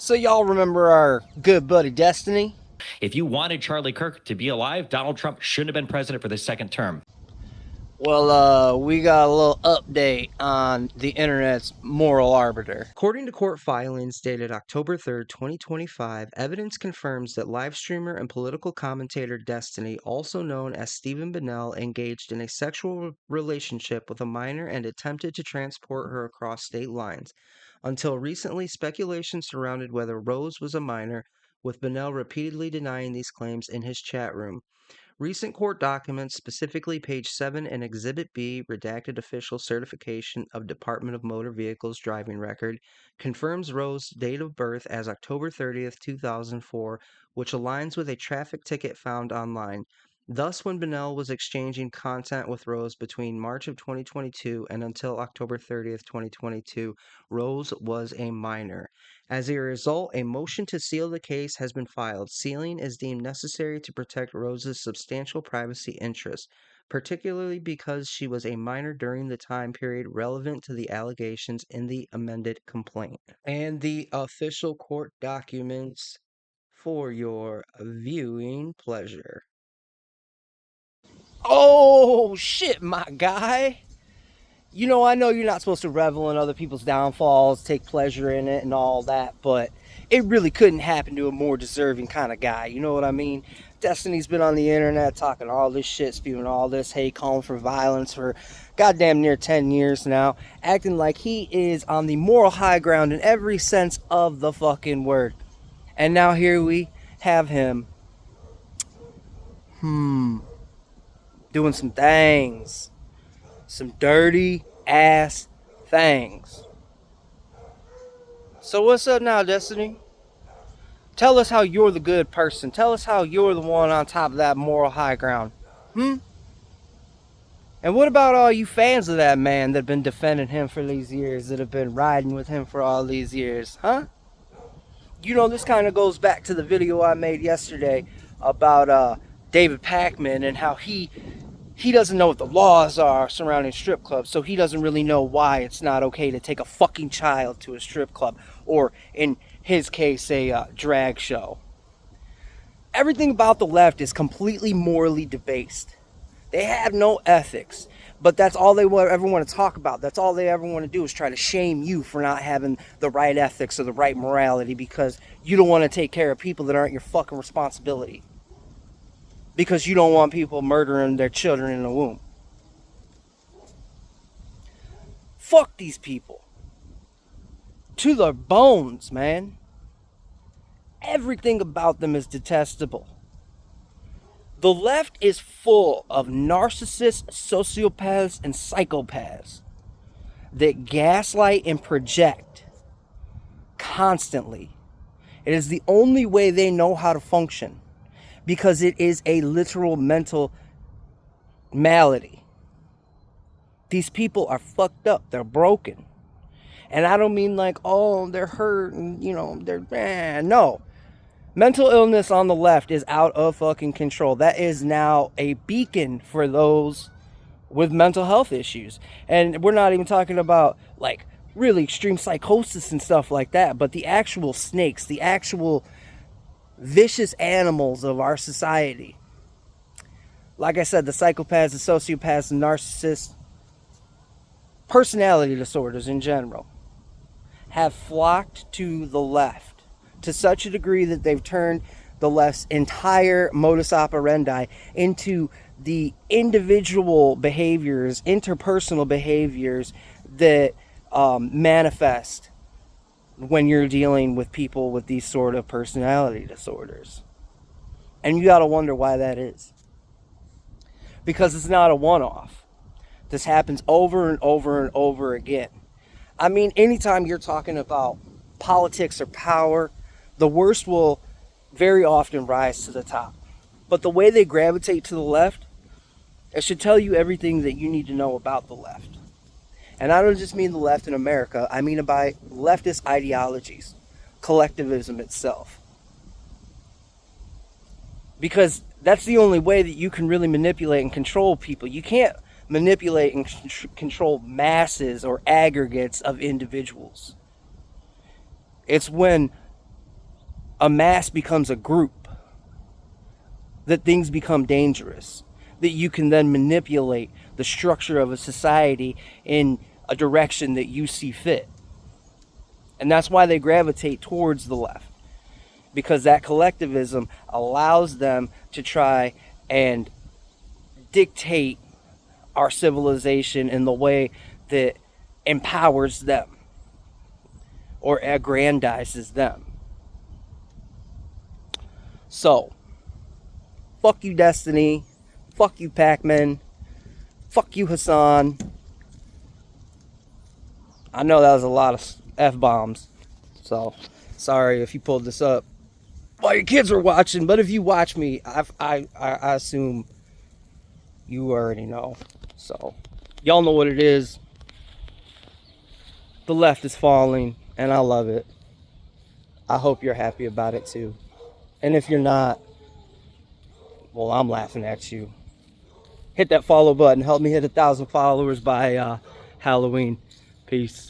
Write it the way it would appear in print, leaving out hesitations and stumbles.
So y'all remember our good buddy Destiny? If you wanted Charlie Kirk to be alive, Donald Trump shouldn't have been president for the second term. Well, we got a little update on the internet's moral arbiter. According to court filings dated October 3rd, 2025, evidence confirms that live streamer and political commentator Destiny, also known as Stephen Bennell, engaged in a sexual relationship with a minor and attempted to transport her across state lines. Until recently, speculation surrounded whether Rose was a minor, with Bennell repeatedly denying these claims in his chat room. Recent court documents, specifically page 7 and Exhibit B, redacted official certification of Department of Motor Vehicles driving record, confirms Rose's date of birth as October 30th, 2004, which aligns with a traffic ticket found online. Thus, when Bennell was exchanging content with Rose between March of 2022 and until October 30th, 2022, Rose was a minor. As a result, a motion to seal the case has been filed. Sealing is deemed necessary to protect Rose's substantial privacy interests, particularly because she was a minor during the time period relevant to the allegations in the amended complaint. And the official court documents for your viewing pleasure. Oh, shit, my guy. You know, I know you're not supposed to revel in other people's downfalls, take pleasure in it and all that, but it really couldn't happen to a more deserving kind of guy. You know what I mean? Destiny's been on the internet talking all this shit, spewing all this hate, calling for violence for goddamn near 10 years now, acting like he is on the moral high ground in every sense of the fucking word. And now here we have him, doing some things. Some dirty ass things. So what's up now, Destiny? Tell us how you're the good person. Tell us how you're the one on top of that moral high ground. And what about all you fans of that man that have been defending him for these years, that have been riding with him for all these years, huh? You know, this kind of goes back to the video I made yesterday about David Pakman and how he doesn't know what the laws are surrounding strip clubs, so he doesn't really know why it's not okay to take a fucking child to a strip club, or in his case, a drag show. Everything about the left is completely morally debased. They have no ethics, but that's all they ever want to talk about. That's all they ever want to do is try to shame you for not having the right ethics or the right morality because you don't want to take care of people that aren't your fucking responsibility. Because you don't want people murdering their children in the womb. Fuck these people. To their bones, man. Everything about them is detestable. The left is full of narcissists, sociopaths, and psychopaths that gaslight and project constantly. It is the only way they know how to function. Because it is a literal mental malady. These people are fucked up. They're broken. And I don't mean like, oh, they're hurt and, you know, no. Mental illness on the left is out of fucking control. That is now a beacon for those with mental health issues. And we're not even talking about like really extreme psychosis and stuff like that, but the actual snakes, the actual vicious animals of our society. Like I said, the psychopaths, the sociopaths, the narcissists, personality disorders in general, have flocked to the left to such a degree that they've turned the left's entire modus operandi into the individual behaviors, interpersonal behaviors that manifest when you're dealing with people with these sort of personality disorders. And you gotta wonder why that is. Because it's not a one-off. This happens over and over and over again. I mean, anytime you're talking about politics or power, the worst will very often rise to the top. But the way they gravitate to the left, it should tell you everything that you need to know about the left. And I don't just mean the left in America, I mean by leftist ideologies, collectivism itself. Because that's the only way that you can really manipulate and control people. You can't manipulate and control masses or aggregates of individuals. It's when a mass becomes a group, that things become dangerous, that you can then manipulate the structure of a society in a direction that you see fit. And that's why they gravitate towards the left, because that collectivism allows them to try and dictate our civilization in the way that empowers them or aggrandizes them. So, fuck you, Destiny. Fuck you, Pac-Man. Fuck you, Hassan. I know that was a lot of F-bombs, so sorry if you pulled this up while your kids were watching, but if you watch me, I assume you already know. So, y'all know what it is. The left is falling, and I love it. I hope you're happy about it too. And if you're not, well, I'm laughing at you. Hit that follow button. Help me hit 1,000 followers by Halloween. Peace.